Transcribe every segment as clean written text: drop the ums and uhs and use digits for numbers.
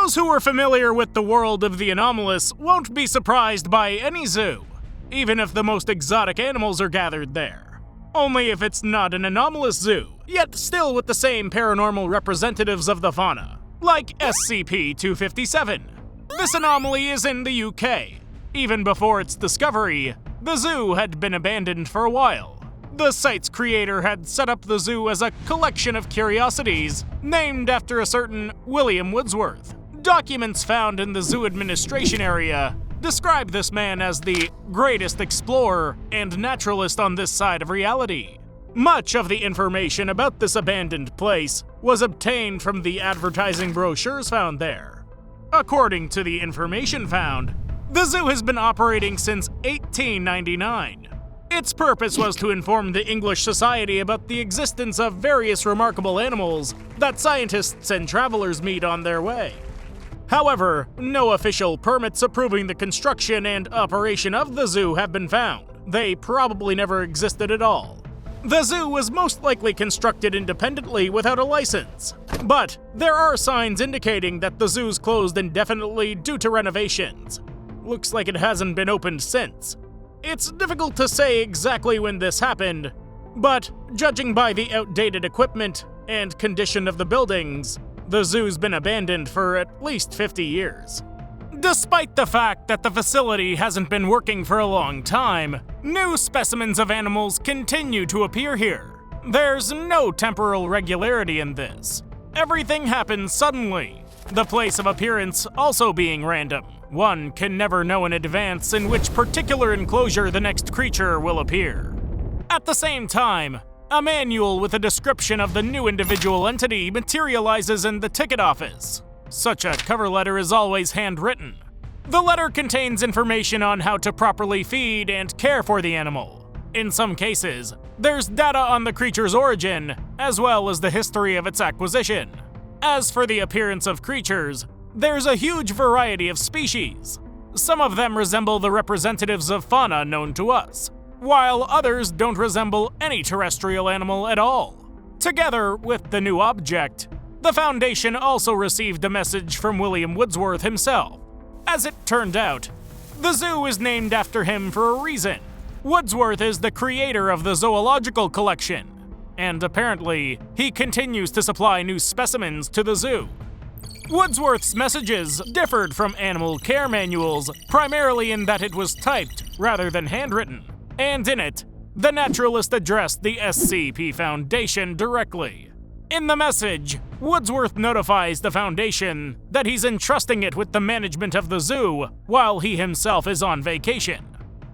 Those who are familiar with the world of the Anomalous won't be surprised by any zoo, even if the most exotic animals are gathered there. Only if it's not an anomalous zoo, yet still with the same paranormal representatives of the fauna, like SCP-257. This anomaly is in the UK. Even before its discovery, the zoo had been abandoned for a while. The site's creator had set up the zoo as a collection of curiosities named after a certain William Woodsworth. Documents found in the zoo administration area describe this man as the greatest explorer and naturalist on this side of reality. Much of the information about this abandoned place was obtained from the advertising brochures found there. According to the information found, the zoo has been operating since 1899. Its purpose was to inform the English society about the existence of various remarkable animals that scientists and travelers meet on their way. However, no official permits approving the construction and operation of the zoo have been found. They probably never existed at all. The zoo was most likely constructed independently without a license. But there are signs indicating that the zoo's closed indefinitely due to renovations. Looks like it hasn't been opened since. It's difficult to say exactly when this happened, but judging by the outdated equipment and condition of the buildings, the zoo's been abandoned for at least 50 years. Despite the fact that the facility hasn't been working for a long time, new specimens of animals continue to appear here. There's no temporal regularity in this. Everything happens suddenly, the place of appearance also being random. One can never know in advance in which particular enclosure the next creature will appear. At the same time, a manual with a description of the new individual entity materializes in the ticket office. Such a cover letter is always handwritten. The letter contains information on how to properly feed and care for the animal. In some cases, there's data on the creature's origin, as well as the history of its acquisition. As for the appearance of creatures, there's a huge variety of species. Some of them resemble the representatives of fauna known to us, while others don't resemble any terrestrial animal at all. Together with the new object, the Foundation also received a message from William Woodsworth himself. As it turned out, the zoo is named after him for a reason. Woodsworth is the creator of the zoological collection, and apparently, he continues to supply new specimens to the zoo. Woodsworth's messages differed from animal care manuals primarily in that it was typed rather than handwritten, and in it, the naturalist addressed the SCP Foundation directly. In the message, Woodsworth notifies the Foundation that he's entrusting it with the management of the zoo while he himself is on vacation,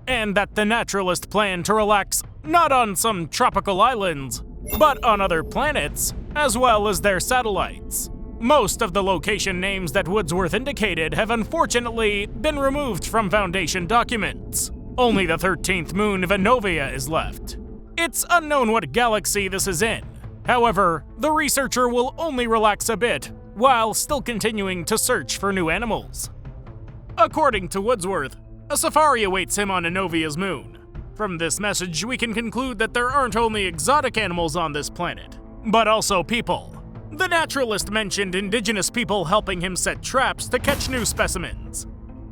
and that the naturalist planned to relax not on some tropical islands, but on other planets, as well as their satellites. Most of the location names that Woodsworth indicated have unfortunately been removed from Foundation documents. Only the 13th moon of Anovia is left. It's unknown what galaxy this is in. However, the researcher will only relax a bit, while still continuing to search for new animals. According to Woodsworth, a safari awaits him on Anovia's moon. From this message, we can conclude that there aren't only exotic animals on this planet, but also people. The naturalist mentioned indigenous people helping him set traps to catch new specimens.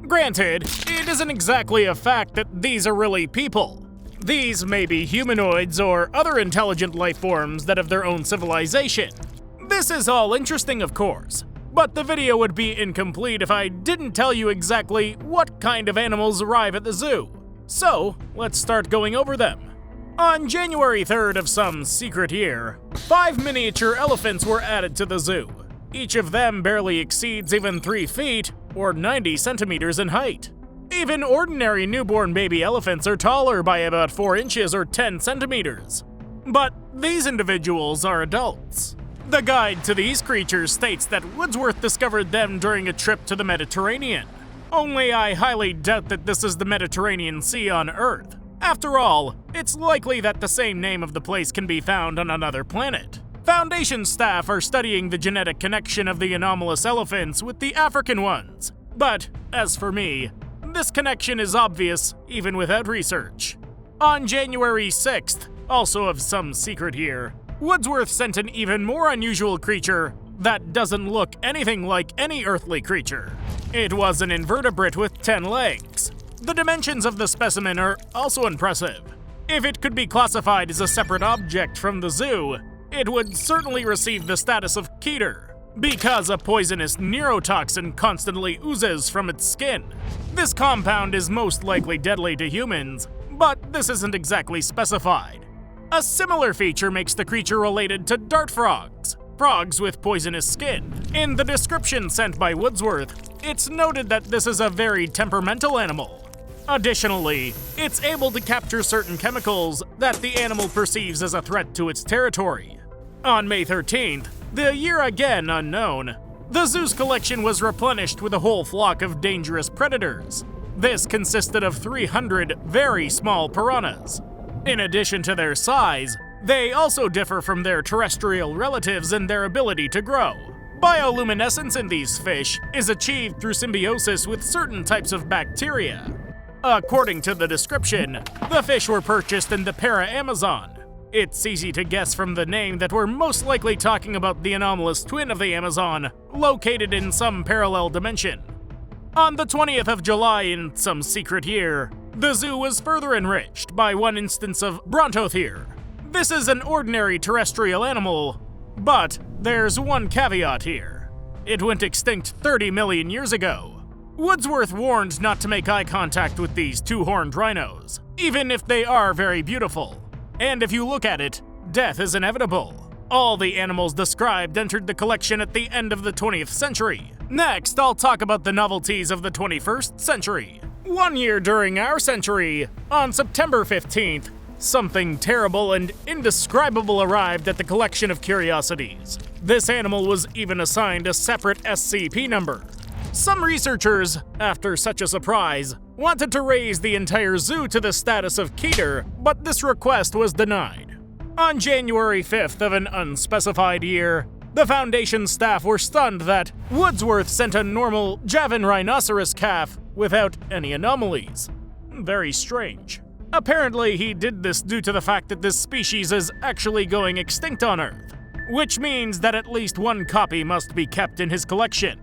Granted, it isn't exactly a fact that these are really people. These may be humanoids or other intelligent life forms that have their own civilization. This is all interesting, of course, but the video would be incomplete if I didn't tell you exactly what kind of animals arrive at the zoo. So, let's start going over them. On January 3rd of some secret year, 5 miniature elephants were added to the zoo. Each of them barely exceeds even 3 feet, or 90 centimeters in height. Even ordinary newborn baby elephants are taller by about 4 inches or 10 centimeters. But these individuals are adults. The guide to these creatures states that Woodsworth discovered them during a trip to the Mediterranean. Only I highly doubt that this is the Mediterranean Sea on Earth. After all, it's likely that the same name of the place can be found on another planet. Foundation staff are studying the genetic connection of the anomalous elephants with the African ones. But, as for me, this connection is obvious even without research. On January 6th, also of some secret year, Woodsworth sent an even more unusual creature that doesn't look anything like any earthly creature. It was an invertebrate with 10 legs. The dimensions of the specimen are also impressive. If it could be classified as a separate object from the zoo, it would certainly receive the status of Keter, because a poisonous neurotoxin constantly oozes from its skin. This compound is most likely deadly to humans, but this isn't exactly specified. A similar feature makes the creature related to dart frogs, frogs with poisonous skin. In the description sent by Woodsworth, it's noted that this is a very temperamental animal. Additionally, it's able to capture certain chemicals that the animal perceives as a threat to its territory. On May 13th, the year again unknown, the zoo's collection was replenished with a whole flock of dangerous predators. This consisted of 300 very small piranhas. In addition to their size, they also differ from their terrestrial relatives in their ability to grow. Bioluminescence in these fish is achieved through symbiosis with certain types of bacteria. According to the description, the fish were purchased in the Para-Amazon. It's easy to guess from the name that we're most likely talking about the anomalous twin of the Amazon, located in some parallel dimension. On the 20th of July in some secret year, the zoo was further enriched by one instance of Brontothere. This is an ordinary terrestrial animal, but there's one caveat here. It went extinct 30 million years ago. Woodsworth warned not to make eye contact with these two-horned rhinos, even if they are very beautiful. And if you look at it, death is inevitable. All the animals described entered the collection at the end of the 20th century. Next, I'll talk about the novelties of the 21st century. 1 year during our century, on September 15th, something terrible and indescribable arrived at the collection of Curiosities. This animal was even assigned a separate SCP number. Some researchers, after such a surprise, wanted to raise the entire zoo to the status of Keter, but this request was denied. On January 5th of an unspecified year, the Foundation staff were stunned that Woodsworth sent a normal Javan rhinoceros calf without any anomalies. Very strange. Apparently, he did this due to the fact that this species is actually going extinct on Earth, which means that at least one copy must be kept in his collection.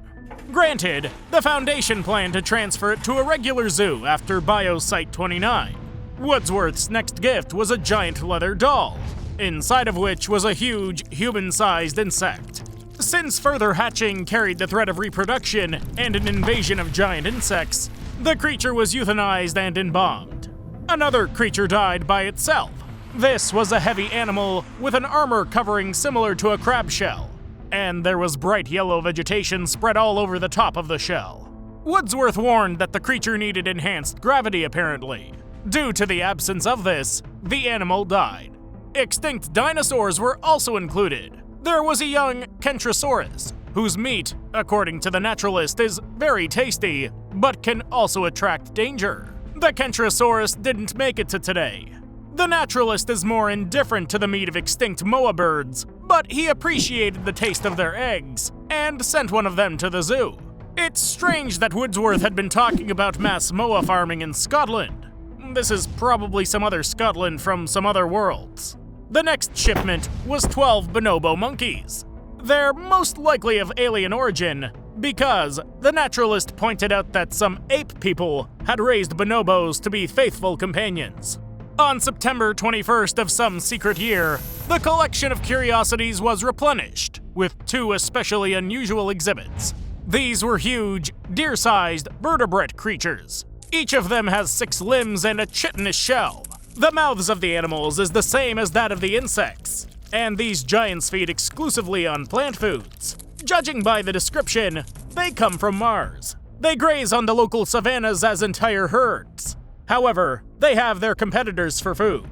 Granted, the Foundation planned to transfer it to a regular zoo after Biosite 29. Woodsworth's next gift was a giant leather doll, inside of which was a huge, human-sized insect. Since further hatching carried the threat of reproduction and an invasion of giant insects, the creature was euthanized and embalmed. Another creature died by itself. This was a heavy animal with an armor covering similar to a crab shell, and there was bright yellow vegetation spread all over the top of the shell. Woodsworth warned that the creature needed enhanced gravity apparently. Due to the absence of this, the animal died. Extinct dinosaurs were also included. There was a young Kentrosaurus, whose meat, according to the naturalist, is very tasty, but can also attract danger. The Kentrosaurus didn't make it to today. The naturalist is more indifferent to the meat of extinct moa birds, but he appreciated the taste of their eggs, and sent one of them to the zoo. It's strange that Woodsworth had been talking about mass moa farming in Scotland. This is probably some other Scotland from some other worlds. The next shipment was 12 bonobo monkeys. They're most likely of alien origin, because the naturalist pointed out that some ape people had raised bonobos to be faithful companions. On September 21st of some secret year, the collection of Curiosities was replenished with 2 especially unusual exhibits. These were huge, deer-sized vertebrate creatures. Each of them has 6 limbs and a chitinous shell. The mouths of the animals is the same as that of the insects, and these giants feed exclusively on plant foods. Judging by the description, they come from Mars. They graze on the local savannas as entire herds. However, they have their competitors for food.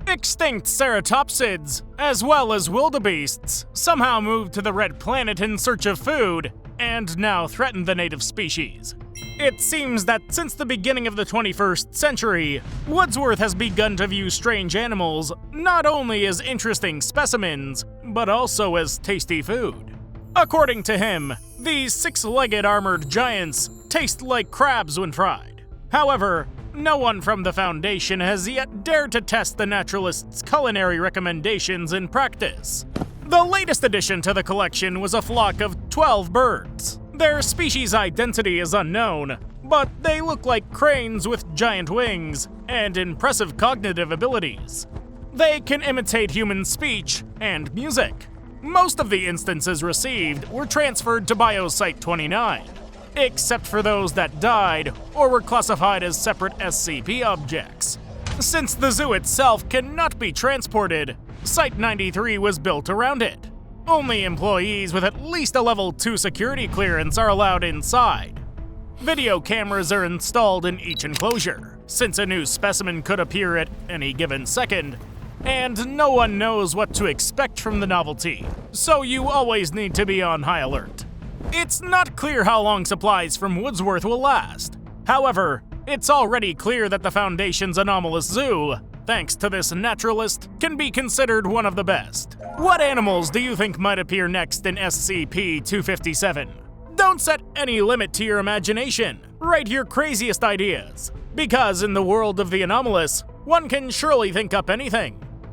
Extinct ceratopsids, as well as wildebeests, somehow moved to the Red Planet in search of food, and now threaten the native species. It seems that since the beginning of the 21st century, Woodsworth has begun to view strange animals not only as interesting specimens, but also as tasty food. According to him, these 6-legged armored giants taste like crabs when fried. However, no one from the Foundation has yet dared to test the naturalist's culinary recommendations in practice. The latest addition to the collection was a flock of 12 birds. Their species identity is unknown, but they look like cranes with giant wings and impressive cognitive abilities. They can imitate human speech and music. Most of the instances received were transferred to Biosite-29, except for those that died or were classified as separate SCP objects. Since the zoo itself cannot be transported, Site-93 was built around it. Only employees with at least a level 2 security clearance are allowed inside. Video cameras are installed in each enclosure, since a new specimen could appear at any given second, and no one knows what to expect from the novelty, so you always need to be on high alert. It's not clear how long supplies from Woodsworth will last. However, it's already clear that the Foundation's Anomalous Zoo, thanks to this naturalist, can be considered one of the best. What animals do you think might appear next in SCP-257? Don't set any limit to your imagination. Write your craziest ideas. Because in the world of the anomalous, one can surely think up anything.